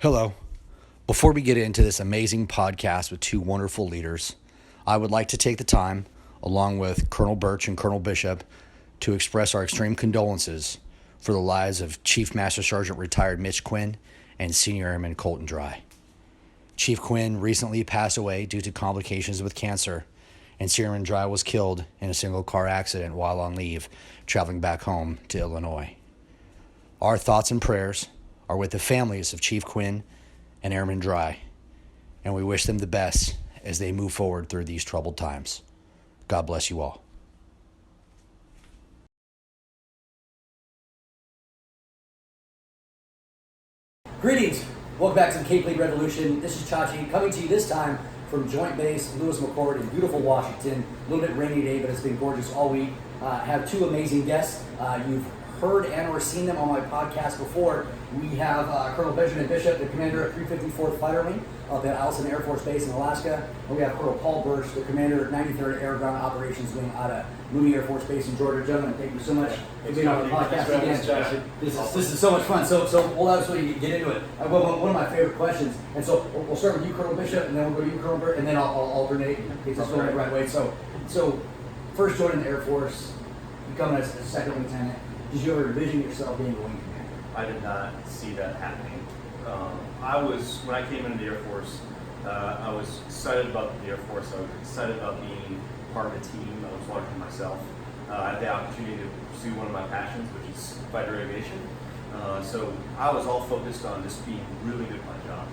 Hello. Before we get into this amazing podcast with two wonderful leaders, I would like to take the time, along with Colonel Birch and Colonel Bishop, to express our extreme condolences for the lives of Chief Master Sergeant retired Mitch Quinn and Senior Airman Colton Dry. Chief Quinn recently passed away due to complications with cancer, and Senior Airman Dry was killed in a single car accident while on leave, traveling back home to Illinois. Our thoughts and prayers are with the families of Chief Quinn and Airman Dry, and we wish them the best as they move forward through these troubled times. God bless you all. Greetings. Welcome back to the Cape League Revolution. This is Chachi coming to you this time from Joint Base Lewis McChord in beautiful Washington. A little bit rainy today, but it's been gorgeous all week. Have two amazing guests. You've heard and or seen them on my podcast before. We have Colonel Benjamin Bishop, the commander of 354th Fighter Wing up at Allison Air Force Base in Alaska. And we have Colonel Paul Birch, the commander of 93rd Air Ground Operations Wing out of Mooney Air Force Base in Georgia. Gentlemen, thank you so much for being on the podcast again. This is so much fun. So we'll absolutely get into it. One of my favorite questions. And so we'll start with you, Colonel Bishop, and then we'll go to you, Colonel Birch, and then I'll alternate in case it's going the right way. So first joining the Air Force, becoming a second lieutenant. Did you ever envision yourself being a wing commander? I did not see that happening. When I came into the Air Force, I was excited about the Air Force. I was excited about being part of a team. I was larger than myself. I had the opportunity to pursue one of my passions, which is fighter aviation. So I was all focused on just being really good at my job.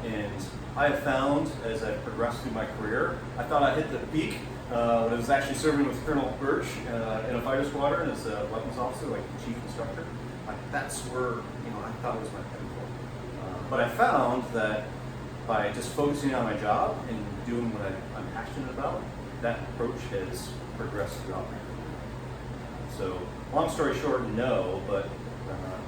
And I have found, as I've progressed through my career, I thought I hit the peak when I was actually serving with Colonel Birch in a fighter squadron as a weapons officer, like chief instructor. That's where I thought it was my pinnacle. But I found that by just focusing on my job and doing what I'm passionate about, that approach has progressed throughout my career. So, long story short, no, but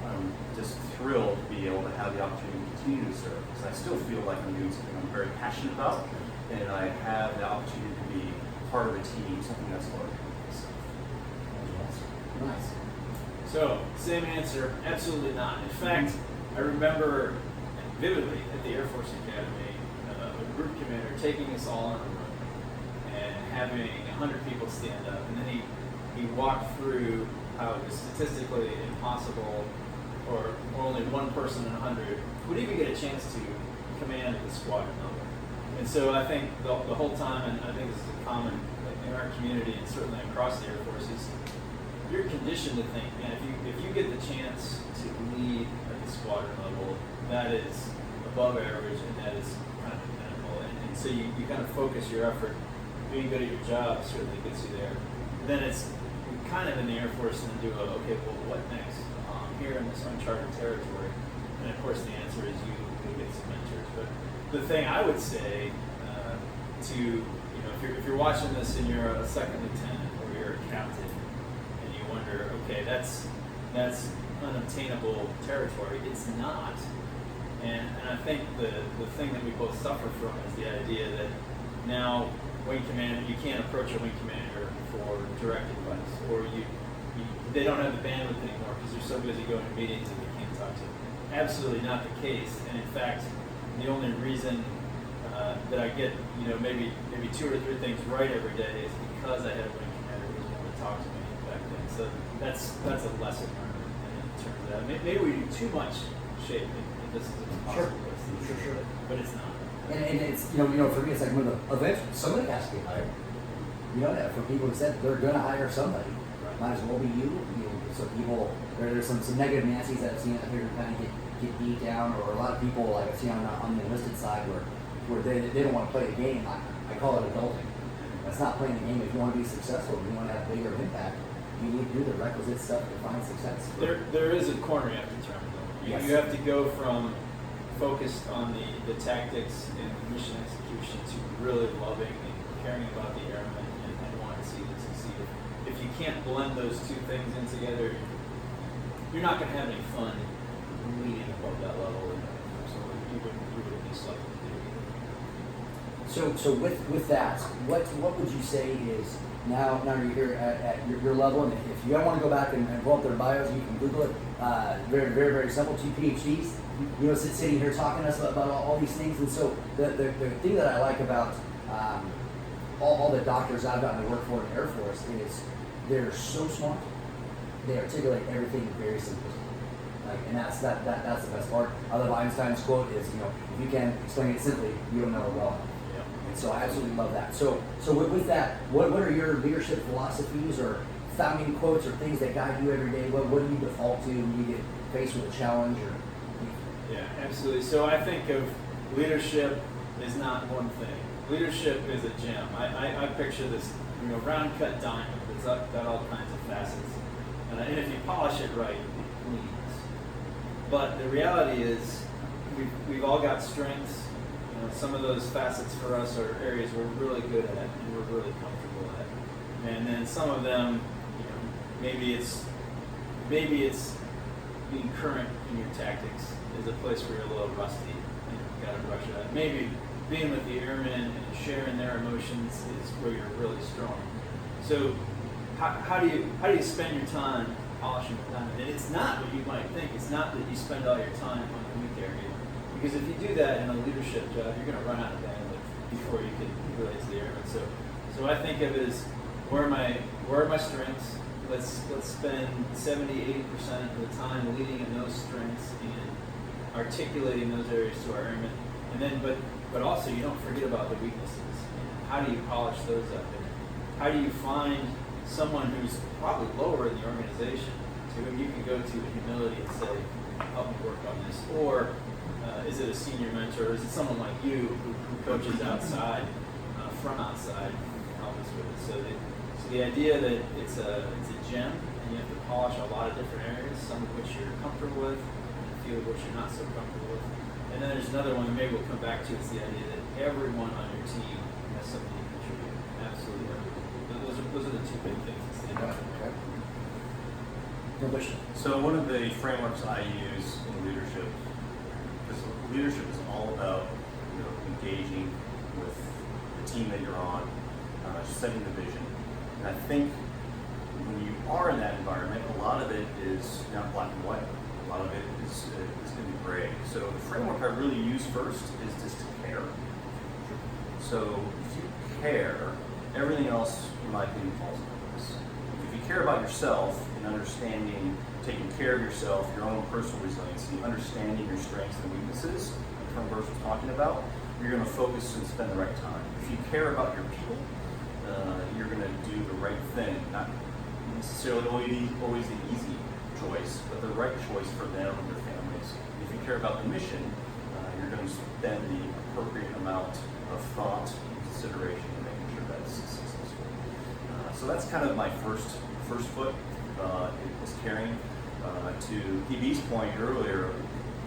I'm just thrilled to be able to have the opportunity to continue to serve, because I still feel like I'm doing something I'm very passionate about, and I have the opportunity to be part of a team, something that's larger than myself. Nice. So, same answer, absolutely not. In fact, I remember vividly at the Air Force Academy, a group commander taking us all in a room and having 100 people stand up. And then he walked through how it was statistically impossible, or only one person in 100 would even get a chance to command at the squadron level. And so I think the whole time, and I think this is a common in our community and certainly across the Air Force, is you're conditioned to think, man, if you get the chance to lead at the squadron level, that is above average and that is kind of the pinnacle. And so you kind of focus your effort. Being good at your job certainly gets you there. Then it's kind of in the Air Force and then okay, well, what next? Here in this uncharted territory. And of course the answer is you get some mentors. But the thing I would say if you're watching this and you're a second lieutenant or you're a captain and you wonder, okay, that's unobtainable territory. It's not. And I think the thing that we both suffer from is the idea that now wing commander, you can't approach a wing commander for direct advice, or they don't have the bandwidth anymore because they're so busy going to meetings that they can't talk to them. Absolutely not the case. And in fact, the only reason that I get maybe 2 or 3 things right every day is because I had a wing commander who was willing to talk to me back then. So that's a lesson learned in terms of that. Maybe we do too much shaping. This is impossible. Sure. But it's not. And it's for me, it's like when eventually somebody has to get hired. That for people who said they're going to hire somebody, might as well be you. So people, there's some negative Nancy's that I've seen out here kind of get beat down, or a lot of people like I've seen on the enlisted side where they don't want to play the game. I call it adulting. That's not playing the game. If you want to be successful, if you want to have bigger impact, you need to do the requisite stuff to find success. There is a corner you have to turn. Yes. You have to go from focused on the tactics and mission execution to really loving and caring about the airmen and wanting to see them succeed. If you can't blend those two things in together, you're not going to have any fun leading above that level. So you wouldn't be selected to do it. So with that, what would you say is now you're here at your level, and if you don't want to go back and pull up their bios, you can Google it. Very, very, very simple. 2 PhDs, sitting here talking to us about all these things. And so the thing that I like about all the doctors I've gotten to work for in the Air Force is they're so smart. They articulate everything very simply. And that's the best part. I love Einstein's quote is, if you can't explain it simply, you don't know it well. And so I absolutely love that. So with that, what are your leadership philosophies or founding quotes or things that guide you every day? What do you default to when you get faced with a challenge? Yeah, absolutely. So I think of leadership as not one thing. Leadership is a gem. I picture this, round cut diamond that's got all kinds of facets, and if you polish it right, it gleams. But the reality is, we've all got strengths. Some of those facets for us are areas we're really good at and we're really comfortable at. And then some of them, maybe it's being current in your tactics is a place where you're a little rusty and you've got to brush it up. Maybe being with the airmen and sharing their emotions is where you're really strong. So how do you spend your time polishing the diamond? And it's not what you might think. It's not that you spend all your time on the weak area. Because if you do that in a leadership job, you're going to run out of bandwidth before you can relate to the airmen. So I think of it as where are my strengths? Let's spend 70-80% of the time leading in those strengths and articulating those areas to our airmen. And then, but also you don't forget about the weaknesses. And how do you polish those up? And how do you find someone who's probably lower in the organization to whom you can go to in humility and say, help me work on this? Or is it a senior mentor? Or is it someone like you who coaches outside, from outside, and help us with it? So the idea that it's a gem, and you have to polish a lot of different areas, some of which you're comfortable with, and a few of which you're not so comfortable with. And then there's another one that maybe we'll come back to. It's the idea that everyone on your team has something to contribute. Absolutely everyone. Those are the two big things that stand out. Okay. So one of the frameworks I use in leadership, because leadership is all about engaging with the team that you're on, setting the vision. And I think when you are in that environment, a lot of it is not black and white. A lot of it is going to be gray. So the framework I really use first is just to care. So if you care, everything else, in my opinion, falls into place. If you care about yourself and understanding, taking care of yourself, your own personal resiliency, understanding your strengths and weaknesses, like Birch was talking about, you're going to focus and spend the right time. If you care about your people, you're going to do the right thing, not necessarily always the easy choice, but the right choice for them and their families. If you care about the mission, you're going to spend the appropriate amount of thought and consideration in making sure that's successful. So that's kind of my first foot is caring. To PB's point earlier,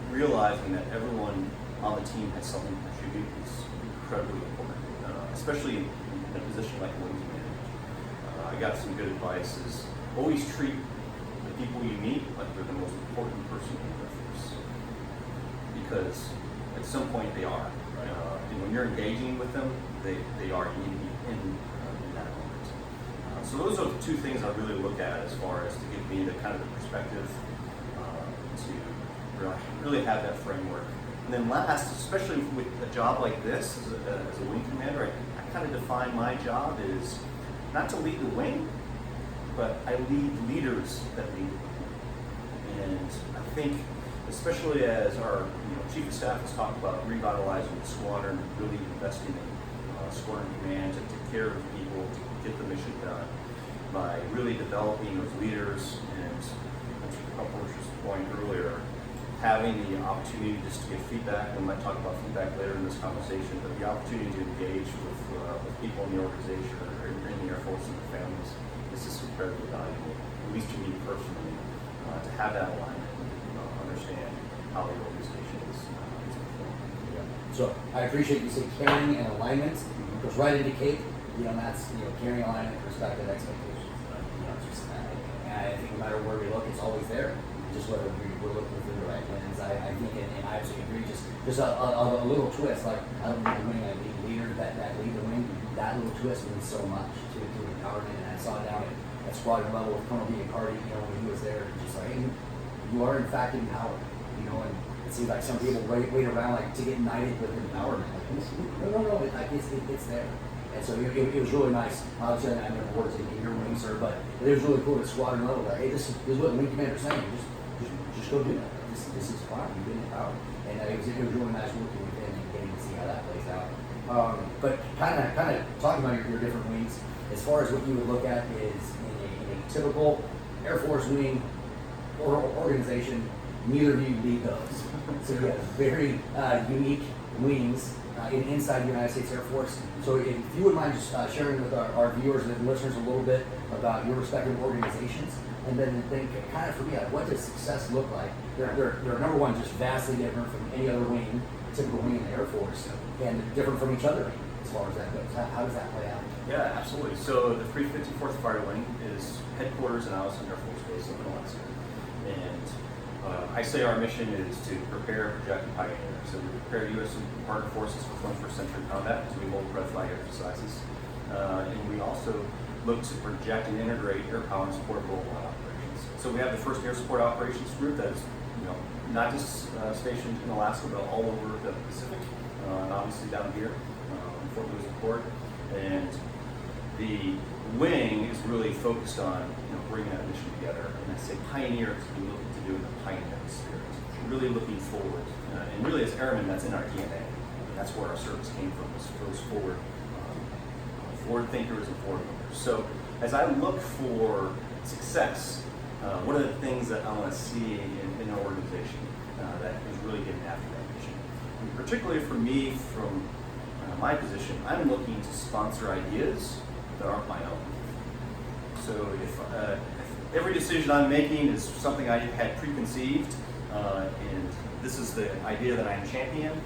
realizing that everyone on the team has something to contribute is incredibly important, especially in a position like a wing commander. I got some good advice: is always treat the people you meet like they're the most important person in the force, because at some point they are. And when you're engaging with them, they are. You need to be in that moment. So those are the two things I really look at as far as to give me the kind of the perspective to really have that framework. And then last, especially with a job like this, as a wing commander, I kind of define my job is not to lead the wing, but I lead leaders that lead the wing. And I think, especially as our chief of staff has talked about revitalizing the squadron, really investing in squadron command to take care of people, to get the mission done, by really developing those leaders, and to Birch's point earlier, having the opportunity just to get feedback. We might talk about feedback later in this conversation, but the opportunity to engage with people in the organization or in the Air Force and their families is just incredibly valuable, at least to me personally, to have that alignment and understand how the organization is performing. So I appreciate you say caring and alignment. Goes right into CAPE. That's caring, alignment, perspective, expectations. And I think no matter where we look, it's always there. Just whether we're looking through the right lens. I think, and I've absolutely agree. Just a little twist, like I don't need the wing, I need leader that lead the wing. That little twist means so much to empowerment. And I saw it down at squadron level with Colonel Cardi, when he was there, just like, hey, you are in fact empowered, and it seems like some people wait around like to get knighted with empowerment. Like, no, it's there. And so it was really nice. Obviously, I never worked in your wing, sir, but it was really cool at squadron level. Like, hey, this is what the wing commander's saying. Just go do that. This is fine. You've been empowered. And it was really nice working with him and getting to see how that plays out. But kind of talking about your different wings, as far as what you would look at is in a typical Air Force wing or organization, neither of you lead those. So you have very unique wings inside the United States Air Force. So if you wouldn't mind just sharing with our viewers and listeners a little bit about your respective organizations, and then think kind of for me, like, what does success look like? They're number one, just vastly different from any other wing, typical wing in the Air Force, and different from each other as far as that goes. How does that play out? Yeah, absolutely. So the 354th Fighter Wing is headquarters in Allison Air Force Base in Alaska. And I say our mission is to prepare, project, and pioneer. So we prepare U.S. and partner forces for 21st century combat as we hold red flag exercises. And we also look to project and integrate air power and support worldwide operations. So we have the first Air Support Operations Group that is, not just stationed in Alaska, but all over the Pacific, and obviously down here in Fort Lewis Port. And the wing is really focused on bringing that mission together. And I say pioneers, we look to do in the pioneering spirit, really looking forward. And really, as airmen, that's in our DNA. That's where our service came from, was those forward thinkers and forward movers. So as I look for success, what are the things that I want to see in an organization that is really getting after that mission? And particularly for me, from my position, I'm looking to sponsor ideas that aren't my own. So if every decision I'm making is something I had preconceived, and this is the idea that I'm championing,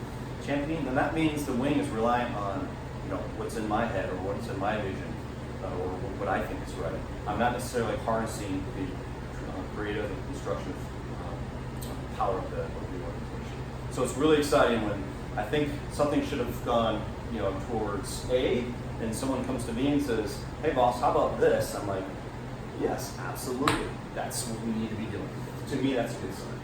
then that means the wing is relying on what's in my head or what's in my vision or what I think is right. I'm not necessarily harnessing the creative and constructive power of the organization. So it's really exciting when I think something should have gone towards A, and someone comes to me and says, "Hey boss, how about this?" I'm like, "Yes, absolutely. That's what we need to be doing." To me, that's a good sign.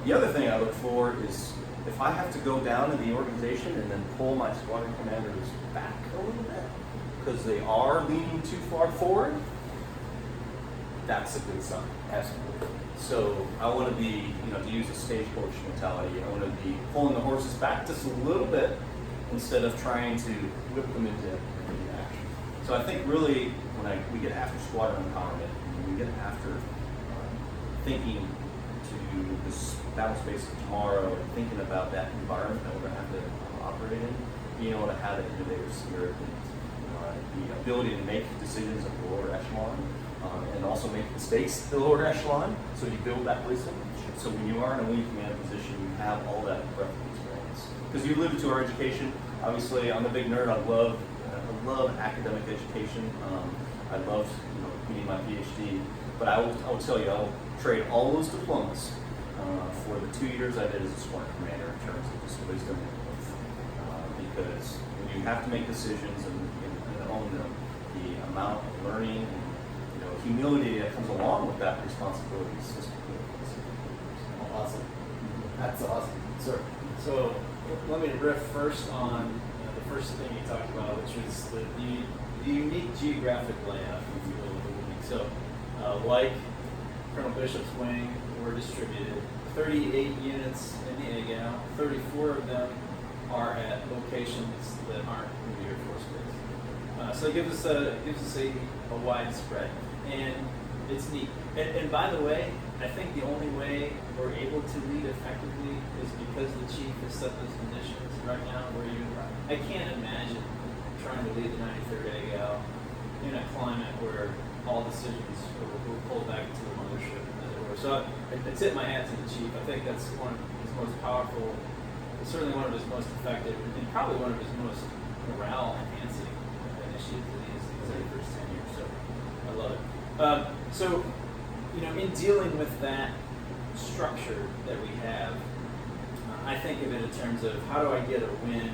The other thing I look for is if I have to go down in the organization and then pull my squadron commanders back a little bit because they are leaning too far forward, that's a good sign. Absolutely. So I want to be, to use a stagecoach mentality, I want to be pulling the horses back just a little bit instead of trying to whip them into action. So I think really when we get after squadron empowerment, when we get after thinking to this battle space of tomorrow and thinking about that environment that we're going to have to operate in, being able to have that innovative spirit and the ability to make decisions at the lower echelon and also make mistakes at the lower echelon, so you build that wisdom. So when you are in a wing command position, you have all that breadth of experience. Because you alluded to our education. Obviously, I'm a big nerd. I love academic education. I love getting my PhD. But I will tell you, I will trade all those diplomas for the 2 years I did as a squadron commander in terms of just wisdom and growth. Because when you have to make decisions and own them, the amount of learning and humility that comes along with that responsibility is just ridiculous. Awesome. That's awesome. Sir. So let me riff first on the first thing you talked about, which is the unique geographic layout, if you will, of the wing. So like Colonel Bishop's wing, we're distributed 38 units in the AGAL, 34 of them are at locations that aren't in the Air Force Base. So it gives us a wide spread. And it's neat. And by the way, I think the only way we're able to lead effectively is because the chief has set those conditions right now I can't imagine trying to lead the 93rd AGAL in a climate where all decisions were pulled back to the mothership, as it were. So I tip my hat to the chief. I think that's one of his most powerful, certainly one of his most effective, and probably one of his most morale-enhancing initiatives in his very first 10 years. So I love it. So, in dealing with that structure that we have, I think of it in terms of how do I get a win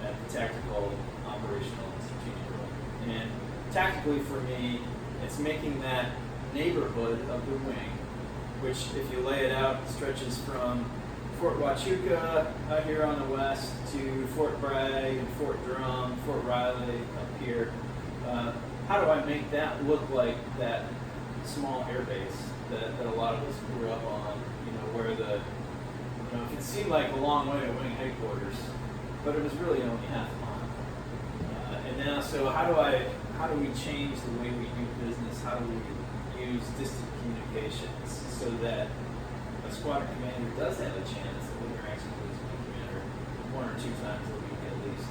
at the tactical, operational, and strategic level. And tactically for me, it's making that neighborhood of the wing, which if you lay it out, stretches from Fort Huachuca out here on the west to Fort Bragg and Fort Drum, Fort Riley up here. How do I make that look like that small air base that a lot of us grew up on? Where it seemed like a long way to wing headquarters, but it was really only half a mile. And now, so how do we change the way we do business? How do we use distant communications so that a squadron commander does have a chance of interacting with his wing commander 1 or 2 times a week at least?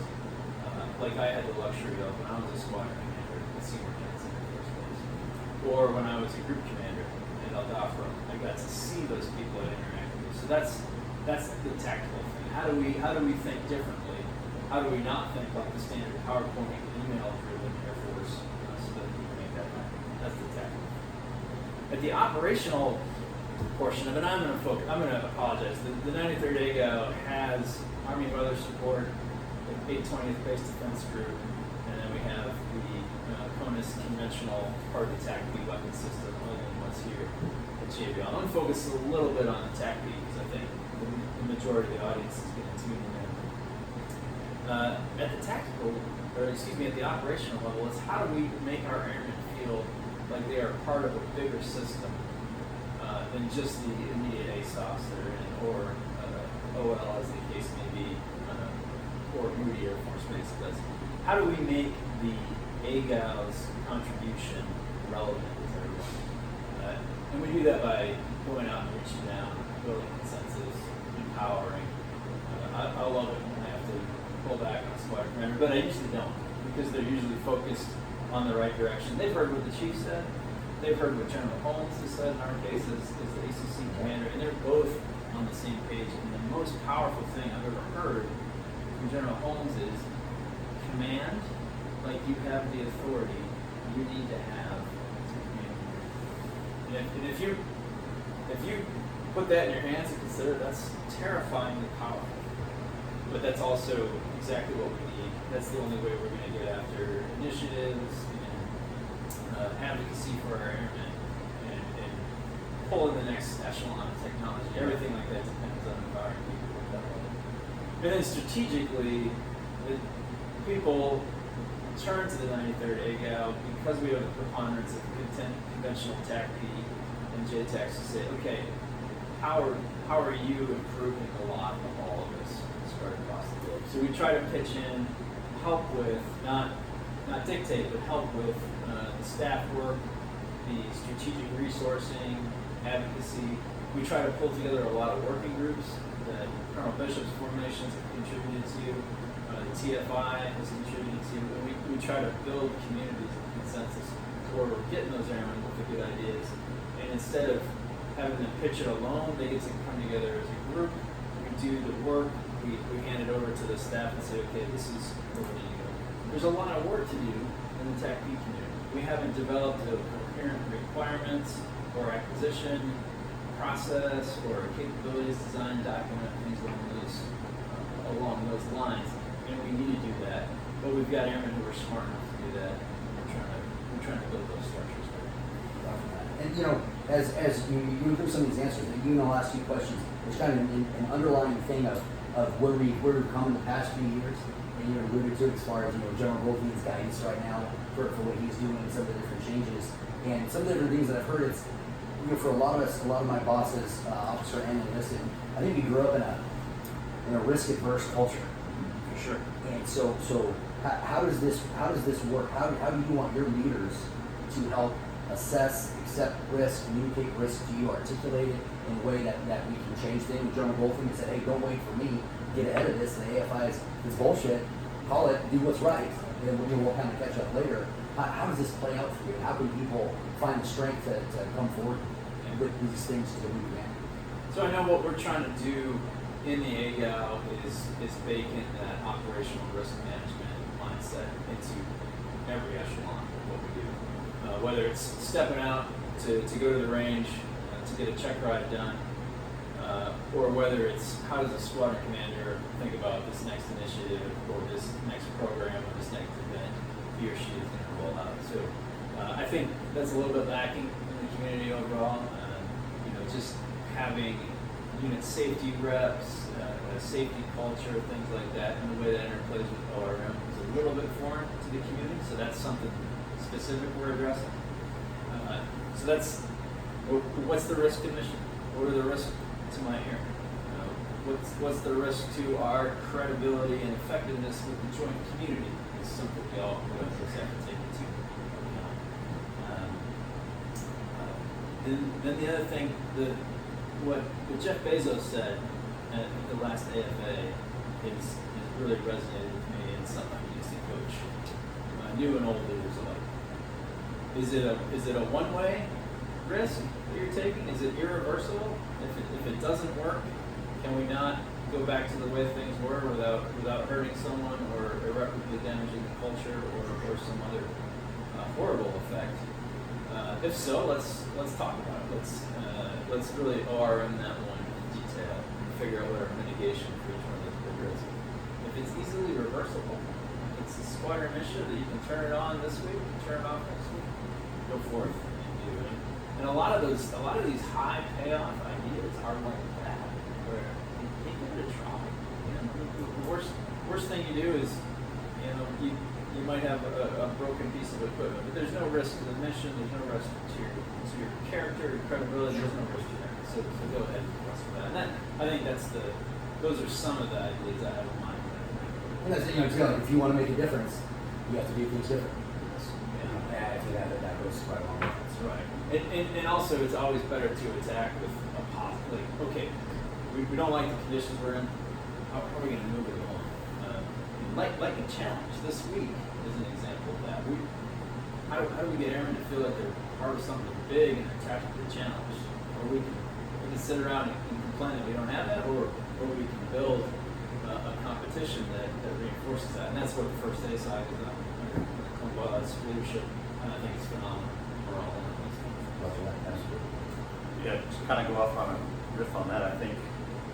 Like I had the luxury of when I was a squadron commander at Seymour Johnson Air Force Base, or when I was a group commander at El Dafra, I got to see those people I interacted with. So that's the tactical thing. How do we think differently? How do we not think like the standard PowerPoint email-driven Air Force so that we can make that happen? That's the tactical. At the operational portion of it, I'm going to apologize. The 93rd AGO has Army Weather Support, the 820th Base Defense Group, and then we have the CONUS conventional part of the TACP weapon system, other than what's here at JBL. I'm going to focus a little bit on the TACP because I think the majority of the audience is going to tune in. At the tactical, at the operational level, it's how do we make our airmen feel like they are part of a bigger system than just the immediate ASOS they're in, or OL as the case may be, or Moody Air Force Base does. How do we make the AGO's contribution relevant with everyone? And we do that by going out and reaching out, building consensus, empowering. I love it when I have to pull back on a squadron commander, but I usually don't, because they're usually focused on the right direction. They've heard what the chief said. They've heard what General Holmes has said in our case as the ACC commander, and they're both on the same page. And the most powerful thing I've ever heard from General Holmes is command, like you have the authority you need to have to command. And if you put that in your hands and consider, that's terrifyingly powerful. But that's also exactly what we need. That's the only way we're going to get after initiatives and advocacy for our airmen and pull in the next echelon of technology. Everything like that depends on empowering people at that level. And then strategically, people turn to the 93rd AGAL because we have the preponderance of conventional TACP and JTACs to say, okay, how are you improving a lot of all of this spread across the globe? So we try to pitch in, help with, not dictate, but help with the staff work, the strategic resourcing, advocacy. We try to pull together a lot of working groups that Colonel Bishop's formations have contributed to, the TFI has contributed to, and we try to build communities of consensus where we're getting those airmen with the good ideas, and instead of having them pitch it alone, they get to come together as a group. We do the work, we hand it over to the staff and say, okay, this is where we need to go. There's a lot of work to do in the TACP community. We haven't developed a coherent requirements or acquisition process or a capabilities design document, things along those lines, and we need to do that. But we've got airmen who are smart enough to do that. We're trying to build those structures there. And as you improve some of these answers, in the last few questions, there's kind of an underlying thing of where we've come in the past few years, and you alluded to it as far as General Goldfein's guidance right now for what he's doing and some of the different changes, and some of the different things that I've heard. It's for a lot of us, a lot of my bosses, officer and enlisted, I think we grew up in a risk-averse culture. For sure. And so how does this work? How do you want your leaders to help assess, accept risk, communicate risk to you, articulate it in a way that we can change things? General Goldfein said, hey, don't wait for me, get ahead of this. And the AFI is bullshit, call it, do what's right, and then we'll kind of catch up later. How does this play out for you? How can people find the strength to come forward with these things to the new command? So I know what we're trying to do in the AGAL is bake in that operational risk management mindset into every echelon of what we do. Whether it's stepping out to go to the range, to get a check ride done, or whether it's how does a squadron commander think about this next initiative or this next program or this next event he or she is going to roll out. So I think that's a little bit lacking in the community overall. Just having unit safety reps, a safety culture, things like that, and the way that interplays with ORM is a little bit foreign to the community. So that's something specific we're addressing. So that's what's the risk to mission? What are the risks to my hearing? What's the risk to our credibility and effectiveness with the joint community? Is something we all have to take into. Then the other thing, what Jeff Bezos said at the last AFA is really resonated with me and something I used to coach new and old leaders alike. Is it a one-way risk that you're taking? Is it irreversible? If it doesn't work, can we not go back to the way things were without hurting someone or irreparably damaging the culture or some other horrible effect? If so, let's talk about it. Let's really ORM that one in detail and figure out what our mitigation for each one of those big risks. If it's easily reversible, if it's a squadron mission that you can turn it on this week, turn it off next week, go forth and do it. And a lot of these high payoff ideas are like that, where you give it a try. The worst thing you do is, you might have a broken piece of equipment, but there's no risk to the mission, there's no risk to your character, your credibility, there's no risk to that. So go ahead and trust for that. And that, I think those are some of the ideas I have in mind. And that's, if you want to make a difference, you have to do things different. Yeah, I think that goes quite along. That's right. And also, it's always better to attack with a positive, okay, we don't like the conditions we're in, how are we going to move it along? Like a challenge this week is an example of that. How do we get airmen to feel like they're part of something big and attracted to the challenge? Or we can sit around and complain that we don't have that, or we can build a competition that reinforces that. And that's what the first day side is on. Well, that's leadership, and I think it's phenomenal. We're all in it. Absolutely. Yeah, to kind of go off on a riff on that, I think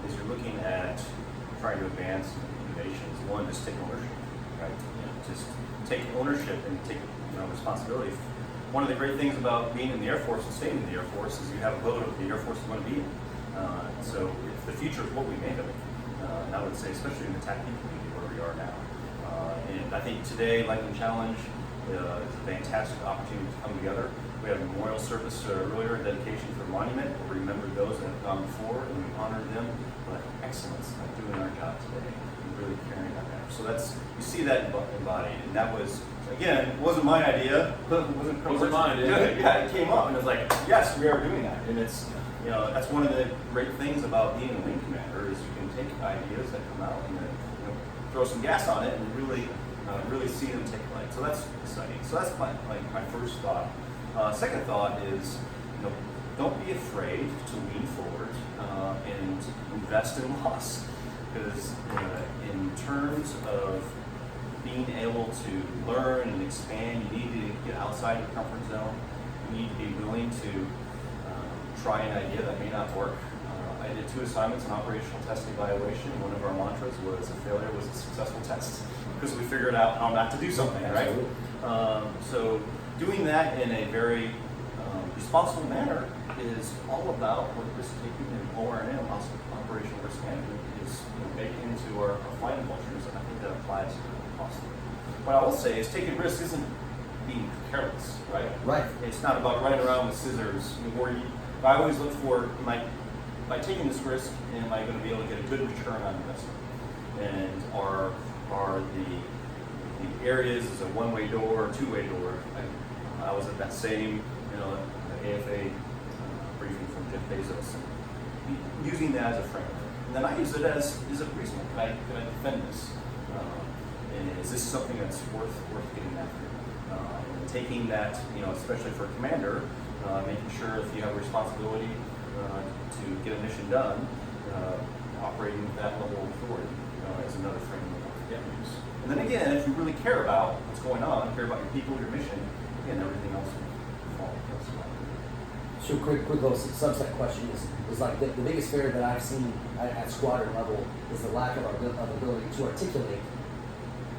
as you're looking at trying to advance innovations, one, just take ownership, right? Just take ownership and take responsibility. One of the great things about being in the Air Force and staying in the Air Force is you have a vote of the Air Force you want to be in. So the future is what we make of it. And I would say, especially in the tactical community where we are now. And I think today, Lightning Challenge is a fantastic opportunity to come together. We had a memorial service earlier, dedication for Monument. We remembered those that have gone before and we honored them. But excellence, like doing our job today, and really carrying that out. So you see that embodied, and that was, again, it wasn't my idea. It wasn't mine. Yeah, it came up, and it was like, yes, we are doing that, and it's, that's one of the great things about being a wing commander is you can take ideas that come out and then throw some gas on it and really see them take flight. So that's exciting. So that's my first thought. Second thought is, don't be afraid to lean forward and invest in loss, because in terms of being able to learn and expand, you need to get outside your comfort zone. You need to be willing to try an idea that may not work. I did 2 assignments in operational test evaluation. One of our mantras was a failure was a successful test, because we figured out how not to do something, right? So doing that in a very responsible manner is all about what risk taking and ORM, operational risk management, is baked into our flying cultures, and I think that applies across the board. What I will say is taking risks isn't being careless, right? Right. It's not about running around with scissors. I always look for, by taking this risk, am I going to be able to get a good return on investment? And are the areas is a one-way door or two-way door? I was at that same, AFA briefing from Jeff Bezos, and using that as a framework. And then I use it as, is it reasonable? Can I defend this? And is this something that's worth getting after? And taking that, especially for a commander, making sure if you have a responsibility to get a mission done, operating with that level of authority is another framework to use. And then again, if you really care about what's going on, care about your people, your mission, again, everything else will fall into place. So quick little subset question is like the biggest failure that I've seen at squadron level is the lack of ability to articulate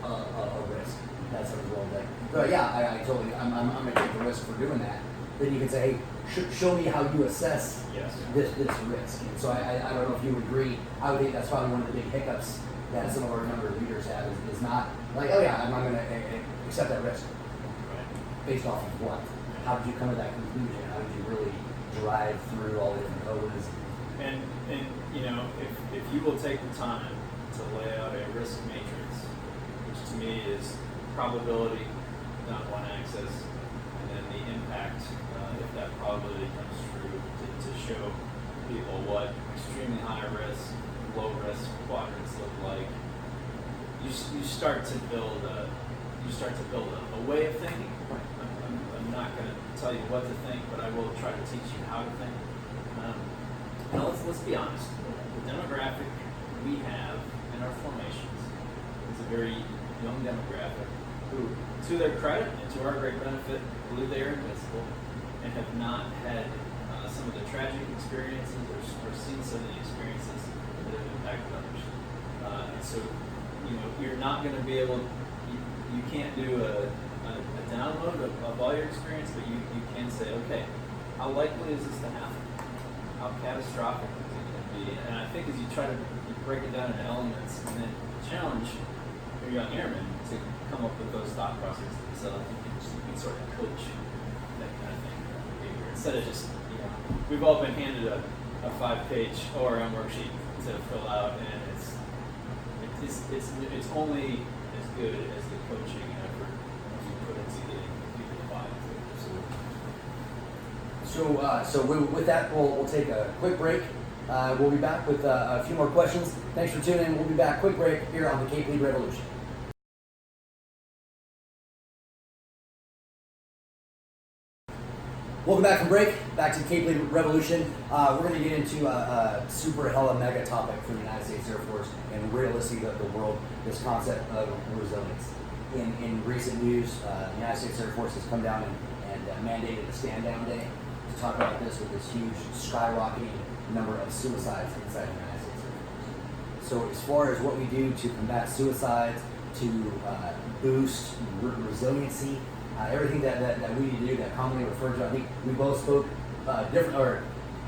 a risk. That's a real thing. But yeah, I totally, I'm going to take the risk for doing that. Then you can say, hey, show me how you assess this risk. And so I don't know if you would agree. I would think that's probably one of the big hiccups that some of our younger leaders have is not like, oh yeah, I'm not going to accept that risk. Based off of what? How did you come to that conclusion? How did you really drive through all the different codes? And you know, if you will take the time to lay out a risk matrix, which to me is probability on one axis, and then the impact if that probability comes true, to show people what extremely high risk, low risk quadrants look like. You start to build a way of thinking. I'm not going to tell you what to think, but I will try to teach you how to think. Now let's be honest. The demographic we have in our formations is a very young demographic who, to their credit and to our great benefit, believe they are invincible and have not had some of the tragic experiences or seen some of the experiences that have impacted others. And so, you know, you're not going to be able. You can't do a download of all your experience, but you can say, okay, how likely is this to happen? How catastrophic is it going to be? And I think as you try to break it down into elements and then challenge your young airmen to come up with those thought processes themselves, you can sort of coach that kind of thing behavior. Instead of just, you know, we've all been handed a 5-page ORM worksheet to fill out, and it's only as good as the coaching effort you put into getting people to buy into it. So with that, we'll take a quick break. We'll be back with a few more questions. Thanks for tuning in. We'll be back. Quick break here on the Cape Lead Revolution. Welcome back from break. Back to the Cape Lead Revolution. We're going to get into a super hella mega topic for the United States Air Force and realistically the world, this concept of resilience. In recent news, the United States Air Force has come down and mandated a stand-down day to talk about this with this huge skyrocketing number of suicides inside the United States Air Force. So as far as what we do to combat suicides, to boost resiliency, everything that we need to do that commonly referred to, I think we both spoke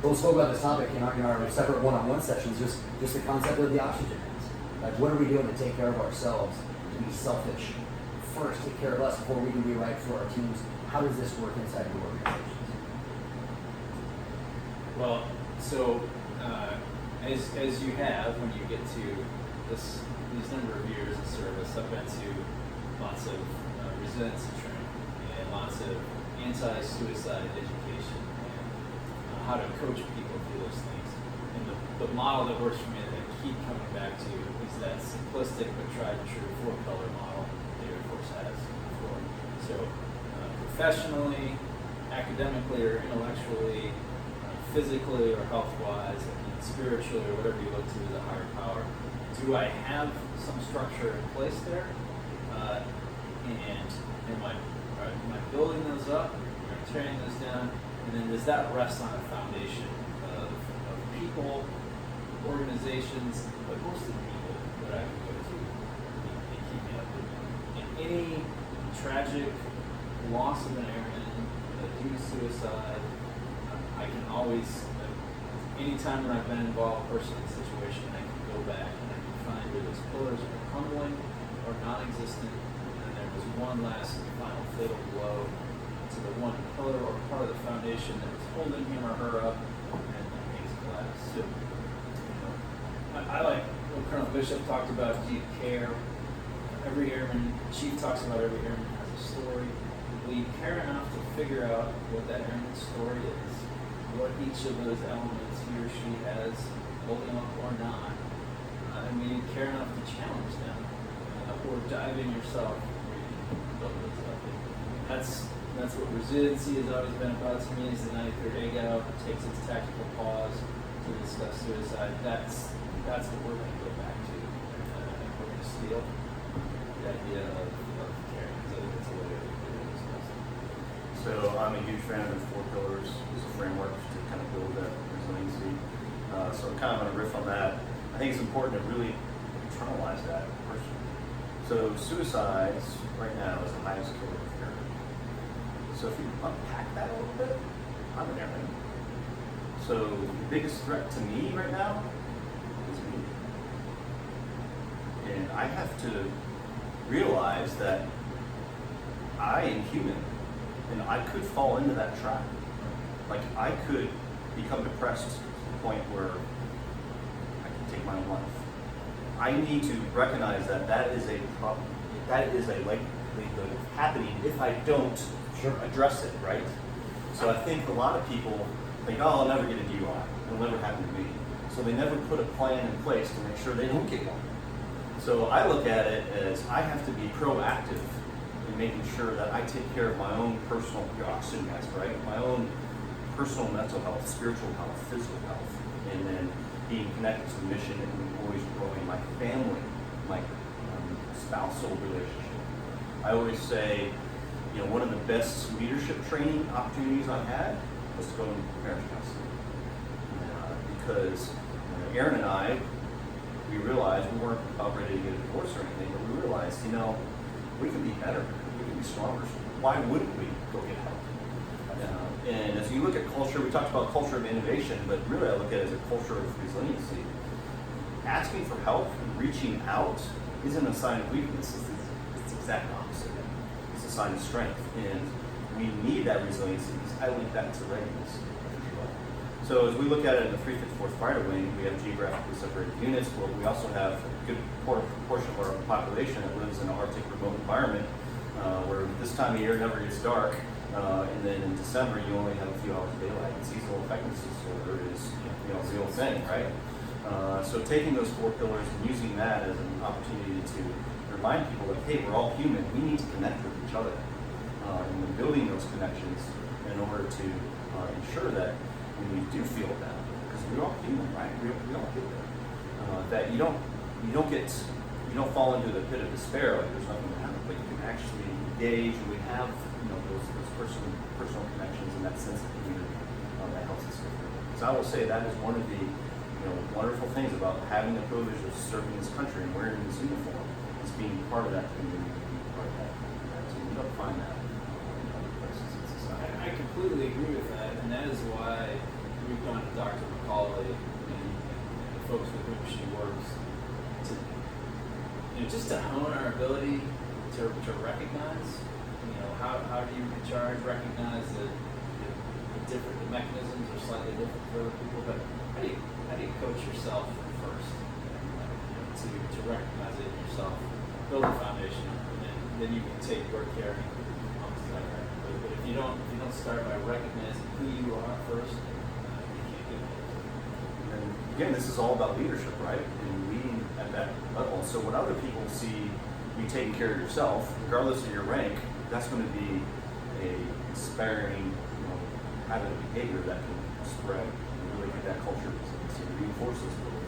both spoke about this topic in our separate one-on-one sessions, just the concept of the oxygen mask. Like, what are we doing to take care of ourselves, to be selfish first, take care of us before we can be right for our teams? How does this work inside your organizations? Well, so as you have when you get to these number of years of service, I've been to lots of resiliency training and lots of anti-suicide education and how to coach people through those things. And the model that works for me that I keep coming back to is that simplistic but tried and true 4-pillar model the Air Force has before. So professionally, academically or intellectually, physically or health-wise, and spiritually or whatever you look to as a higher power, do I have some structure in place there? And am I building those up? Am I tearing those down? And then does that rest on a foundation of people, organizations, but mostly people that I can go to and keep me up in any tragic loss of an airman due to suicide? I can always, anytime when I've been involved personally in a situation, I can go back and I can find where those pillars are crumbling or non-existent, and there was one last final fatal blow to the one pillar or part of the foundation that was holding him or her up, and things collapsed. So, you know, I like what Colonel Bishop talked about, deep care. Every airman, Chief talks about every airman has a story. We care enough to figure out what that airman's story is, what each of those elements he or she has holding up or not. And we care enough to challenge them or dive in yourself where you can build those up. That's what resiliency has always been about to me, is the 93rd egg out, takes its tactical pause to discuss suicide. That's what we're going to go back to. And I think we're going to steal the idea of caring, because I think it's a way to do this. So So I'm a huge fan of the 4 pillars as a framework to kind of build that resiliency. So I'm kind of going to riff on that. I think it's important to really internalize that personally. So suicides right now is the highest killer of fear. So if you unpack that a little bit, I'm an airman. So the biggest threat to me right now is me. And I have to realize that I am human, and I could fall into that trap. Like I could become depressed to the point where I can take my own life. I need to recognize that that is a problem. That is a likelihood of happening if I don't address it, right? So I think a lot of people think, oh, I'll never get a DUI. It'll never happen to me. So they never put a plan in place to make sure they don't get one. So I look at it as I have to be proactive in making sure that I take care of my own personal, right? My own personal mental health, spiritual health, physical health, and then being connected to the mission and always growing my family, my spousal relationship. I always say, you know, one of the best leadership training opportunities I had was to go to marriage counseling. Because Aaron and I, we realized we weren't about ready to get a divorce or anything, but we realized, you know, we can be better, we can be stronger. Why wouldn't we go get help? And as you look at culture, we talked about culture of innovation, but really I look at it as a culture of resiliency. Asking for help and reaching out isn't a sign of weakness, it's the exact opposite. It's a sign of strength, and we need that resiliency because I link that to readiness. So as we look at it in the 354th Fighter Wing, we have geographically separated units, but we also have a good portion of our population that lives in an Arctic remote environment, where this time of year it never gets dark, and then in December you only have a few hours of daylight. And seasonal affective disorder is a real thing, right? So taking those 4 pillars and using that as an opportunity to remind people that, hey, we're all human, we need to connect with each other, and then building those connections in order to ensure that when you do feel down, because we're all human, right? We all get there. That you don't fall into the pit of despair like there's nothing to happen, but you can actually engage, and we have those personal connections and that sense of community that helps us get through. So I will say that is one of the wonderful things about having the privilege of serving this country and wearing this uniform is being part of that community, being part of that team. You don't find that in other places in society. I completely agree with that, and that is why we've gone to Dr. McCauley and the folks with whom she works to, just to hone our ability to recognize, how do you recognize that the mechanisms are slightly different for other people, but how do you coach yourself first, to recognize it yourself, build a foundation, and then you can take your care. But if you don't start by recognizing who you are first, you can't get it. And again, this is all about leadership, right? And leading at that level. So when other people see you taking care of yourself, regardless of your rank, that's going to be a inspiring, habit of behavior that can spread and really get that culture to reinforce this belief.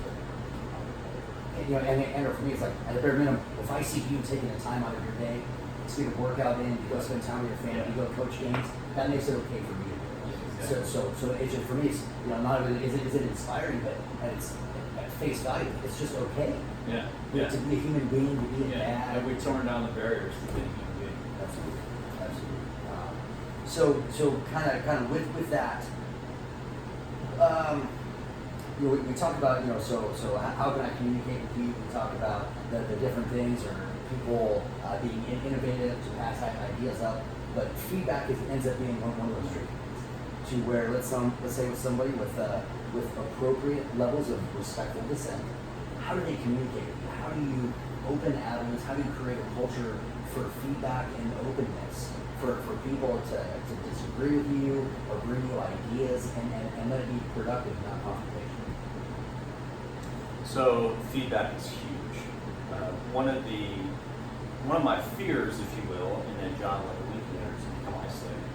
And for me, it's like at the bare minimum, if I see you taking the time out of your day to get a workout in, you go spend time with your family, you go coach games, that makes it okay for me. So it's just, for me, it's not only is it inspiring, but at face value, it's just okay. To be a human being, to be a dad. Have we torn down the barriers to being a human being? Absolutely. So kind of with that, we talk about so how can I communicate with you? We talk about the different things, or people being innovative to pass ideas up, but feedback ends up being one of those tricky things. To where let's say with somebody with appropriate levels of respectful dissent, how do they communicate with you? How do you open avenues? How do you create a culture for feedback and openness for people to disagree with you or bring you ideas and let it be productive, not confrontational? So feedback is huge. One of my fears, if you will, in a job like a lead leader is to become isolated.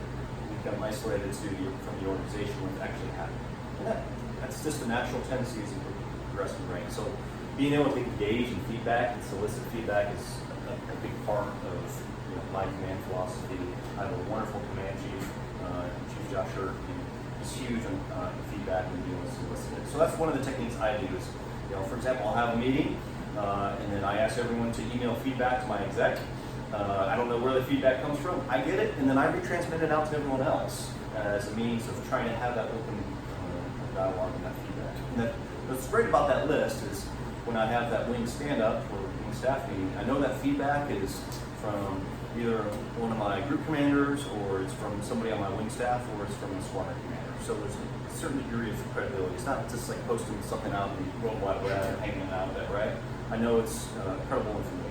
Become isolated from the organization when it's actually happening. And that's just a natural tendency as you progress in rank. So being able to engage in feedback and solicit feedback is a big part of my command philosophy. I have a wonderful command chief, Chief Josh Hurt, and he's huge on feedback and being able to solicit it. So that's one of the techniques I do is, for example, I'll have a meeting, and then I ask everyone to email feedback to my exec. I don't know where the feedback comes from. I get it, and then I retransmit it out to everyone else as a means of trying to have that open dialogue and that feedback. And what's great about that list is when I have that wing stand-up or wing staff meeting, I know that feedback is from either one of my group commanders, or it's from somebody on my wing staff, or it's from the squadron commander. So there's a certain degree of credibility. It's not just like posting something out in the World Wide Web and hanging it out there, right? I know it's credible information.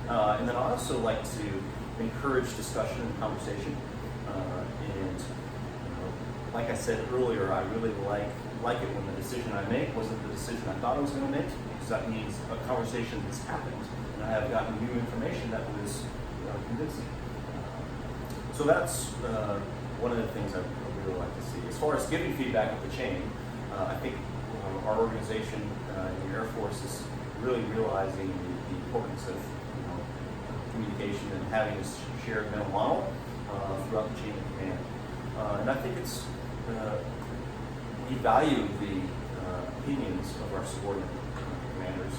And then I also like to encourage discussion and conversation. And like I said earlier, I really like it when the decision I make wasn't the decision I thought I was going to make, because that means a conversation has happened, and I have gotten new information that was convincing. So that's one of the things I really like to see. As far as giving feedback up the chain, I think our organization in the Air Force is really realizing the importance of communication and having this shared mental model throughout the chain of command. And I think it's we value the opinions of our subordinate commanders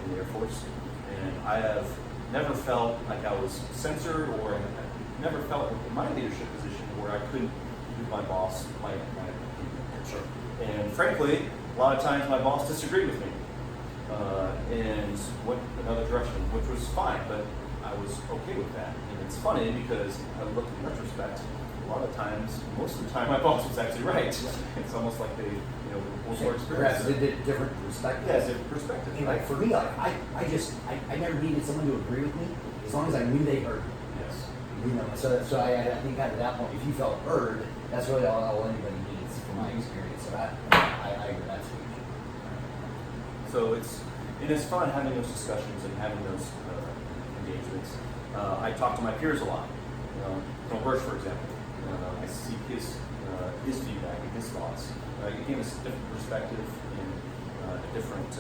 in the Air Force, and I have never felt like I was censored, or I never felt in my leadership position where I couldn't give my boss my opinion. Sure. And frankly, a lot of times my boss disagreed with me and went another direction, which was fine, but I was okay with that. And it's funny because I look in retrospect, a lot of times, most of the time, my boss was actually right. It's almost like they, both were Perhaps experienced. they did different perspectives. Yeah, different perspective. And like for me, like I never needed someone to agree with me as long as I knew they heard me. Yes. So I think at that point, if you felt heard, that's really all anybody needs from my experience. So I agree, that's huge. So it's fun having those discussions and having those engagements. I talk to my peers a lot. Colonel Birch, for example. I seek his feedback and his thoughts. It gives us a different perspective and a different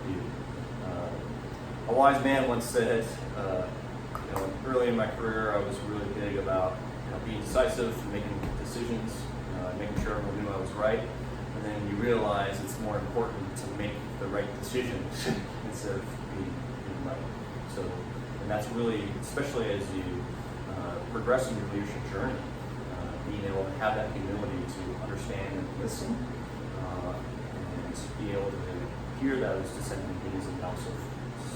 view. A wise man once said, early in my career, I was really big about being decisive, making decisions, making sure everyone knew I was right. And then you realize it's more important to make the right decision instead of being right. So, and that's really, especially as you progress in your leadership journey, being able to have that humility to understand and listen, and be able to hear those dissenting opinions and also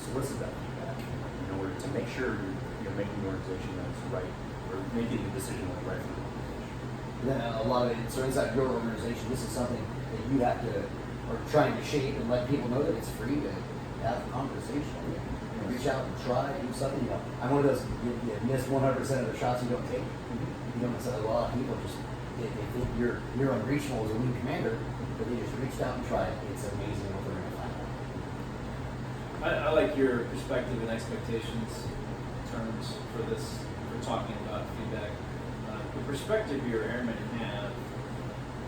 solicit that feedback in order to make sure you're making the organization that's right, or making the decision that's right for the organization. Then a lot of it, so inside your organization, this is something that you have to, or trying to shape and let people know that it's free to have a conversation. Reach out and try, do something. I'm one of those, you miss 100% of the shots you don't take. You don't say a lot of people just, they think you're unreachable as a wing commander, but they just reached out and tried. It's amazing what they're going to find out. I like your perspective and expectations terms for this, for talking about feedback. The perspective your airmen have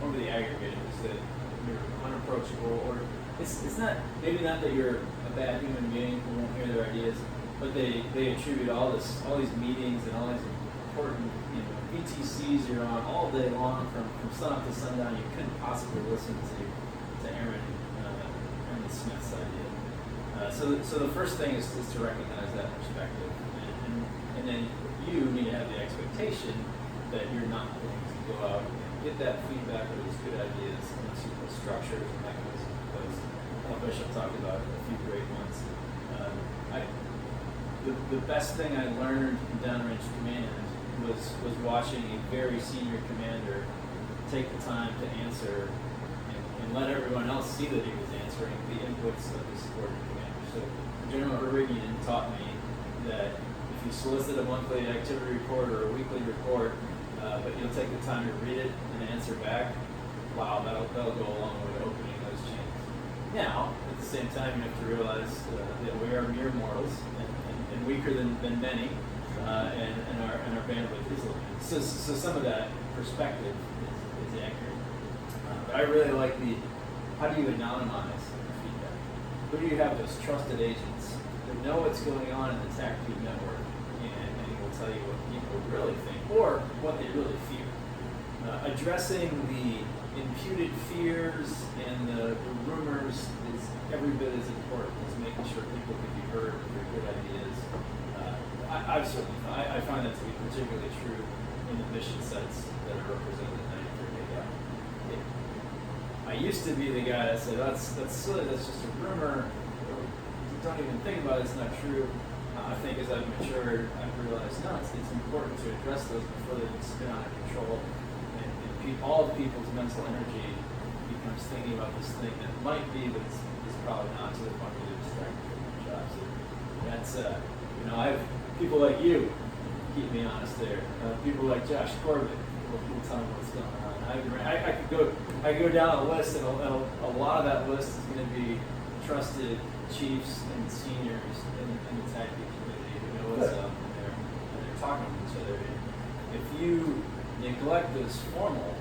over the aggregate is that you're unapproachable, or it's not, maybe not that you're a bad human being who won't hear their ideas, but they attribute all these meetings and all these important VTCs you're on all day long from sun up to sundown. You couldn't possibly listen to Aaron Smith's idea. So the first thing is to recognize that perspective, and then you need to have the expectation that you're not going to go out and get that feedback or these good ideas unless you put structures and mechanisms in place. Bishop talked about a few great ones. The best thing I learned in downrange command was watching a very senior commander take the time to answer and let everyone else see that he was answering the inputs of his subordinate commander. So General Irigian taught me that if you solicit a monthly activity report or a weekly report, but you'll take the time to read it and answer back, wow, that'll go a long way to opening those channels. Now, at the same time, you have to realize that we are mere mortals and weaker than many, and our bandwidth is limited. So some of that perspective is accurate. But I really like how do you anonymize who do you have as trusted agents that know what's going on in the TACP network and will tell you what people really think or what they really fear? Addressing the imputed fears and the rumors is every bit as important as making sure people can be heard with their good ideas. I find that to be particularly true in the mission sets that are represented at 93 API. I used to be the guy that said, that's silly, that's just a rumor, don't even think about it, it's not true. I think as I've matured, I've realized, no, it's important to address those before they can spin out of control. And all of people's mental energy becomes thinking about this thing that might be, but it's probably not, to the point where they're distracted from their jobs. And that's, I have people like you keep me honest there. People like Josh Corbett will tell me what's going on. I could go down a list, and a lot of that list is going to be trusted chiefs and seniors in the TACP community who know what's up, and they're talking to each other. If you neglect those informal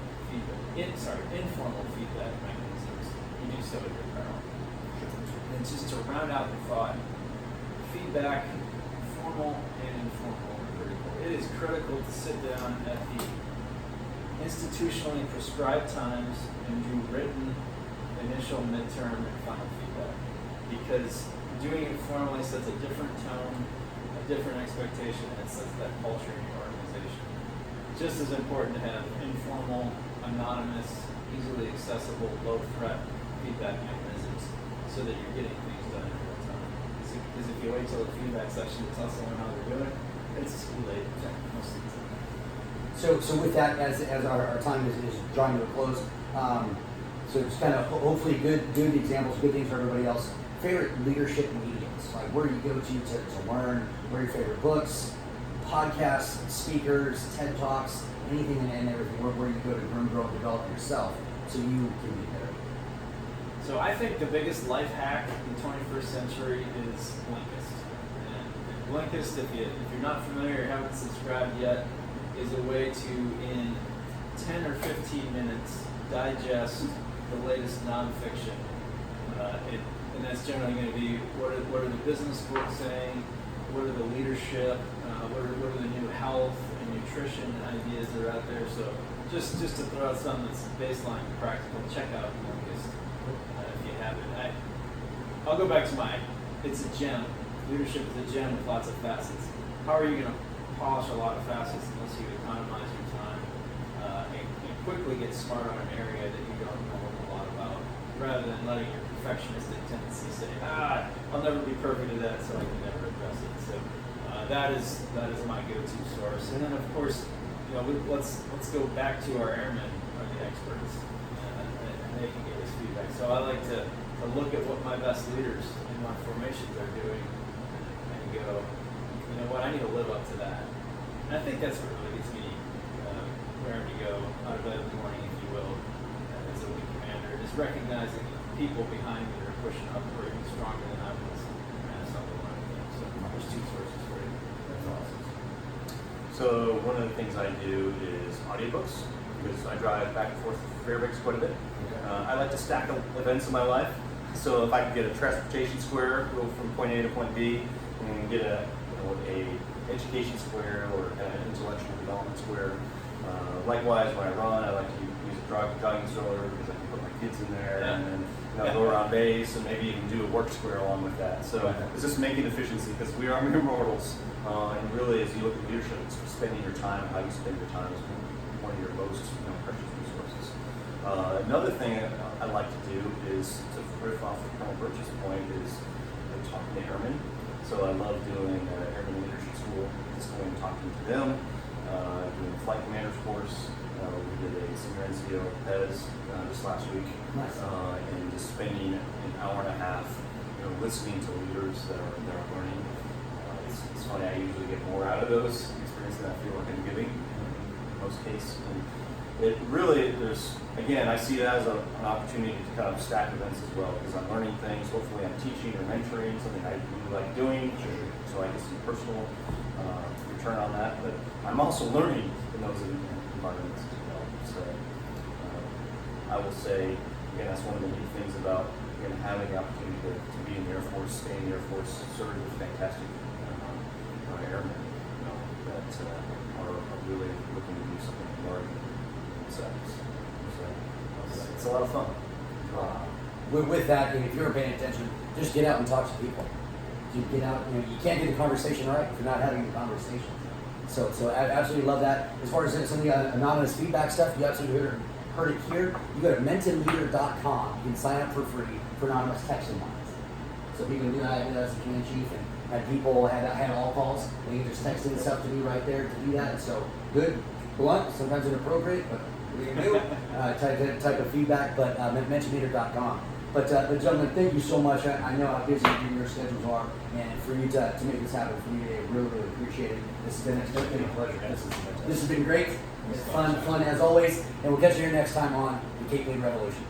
feedback mechanisms, you do so at your peril. And just to round out the thought, feedback, formal and informal, are critical. It is critical to sit down at the institutionally prescribed times and do written initial, midterm, and final feedback. Because doing it formally sets a different tone, a different expectation, and it sets that culture in your organization. Just as important to have informal, anonymous, easily accessible, low-threat feedback mechanisms so that you're getting things done in real time. Because if you wait till the feedback session to tell someone how they're doing, it's too late most of the time. So with that, as our time is drawing to a close, so it's kind of hopefully good examples, good things for everybody else. Favorite leadership mediums, like where do you go to learn, what are your favorite books, podcasts, speakers, TED Talks, anything and everything, where you go to grow and develop yourself so you can be better. So I think the biggest life hack in the 21st century is Blinkist. And Blinkist, if you're not familiar or haven't subscribed yet, is a way to, in 10 or 15 minutes, digest the latest nonfiction. And that's generally going to be what are the business books saying, what are the leadership, what are the new health and nutrition ideas that are out there. So just to throw out something that's baseline and practical, check out Blinkist if you haven't. I'll go back to it's a gem. Leadership is a gem with lots of facets. How are you going to polish a lot of facets unless you economize your time and quickly get smart on an area that you don't know a lot about, rather than letting your perfectionistic tendency say, I'll never be perfect at that, so I can never address it. So that is my go-to source. And then of course, let's go back to our airmen are the experts, and they can give us feedback. So I like to look at what my best leaders in my formations are doing and go, you know what, I need to live up to that. And I think that's what really gets me raring to go out of bed in the morning, if you will, as a lead commander, is recognizing people behind me that are pushing up or even stronger than I was. And that's something I want to do. So there's two sources for you. That's awesome. So one of the things I do is audiobooks, because I drive back and forth to Fairbanks quite a bit. I like to stack events in my life. So if I can get a transportation square, go from point A to point B, and get a education square or kind of intellectual development square. Likewise, when I run, I like to use a jogging stroller because I can put my kids in there and then go around base and maybe even do a work square along with that. So it's just making efficiency because we are mere mortals. And really, as you look at leadership, it's spending your time, how you spend your time is one of your most precious resources. Another thing I like to do is, to riff off of Colonel Birch's point, is talking to airmen. So I love doing airman leadership school, just going and talking to them, doing the flight commander's course. We did a senior NCO PES just last week, and just spending an hour and a half, listening to leaders that are learning. It's funny, I usually get more out of those experiences than I feel like I'm giving in most cases. And it really, I see it as an opportunity to kind of stack events as well, because I'm learning things. Hopefully I'm teaching or mentoring, something I really like doing, so I get some personal return on that. But I'm also learning in those environments as well. So I will say, again, that's one of the neat things about having the opportunity to be in Force, stay in the Air Force, serve with fantastic airmen that are really looking to do something more themselves. So it's a lot of fun. With that, if you're paying attention, just get out and talk to people. You get out, you can't get the conversation right if you're not having the conversation. So I absolutely love that. As far as some of the anonymous feedback stuff, you absolutely heard it here. You go to mentonleader.com. You can sign up for free for anonymous texting lines. So people can do that. I did that as a command chief and had people had all calls. They can just text in stuff to me right there to do that. And so good, blunt, sometimes inappropriate, but what are you gonna do? Type of feedback. But mentonleader.com. But gentlemen, thank you so much. I know how busy your schedules are, and for you to make this happen for me today, really, really appreciate it. This has been a pleasure. This has been great. It's fun as always, and we'll catch you here next time on the Cape Lead Revolution.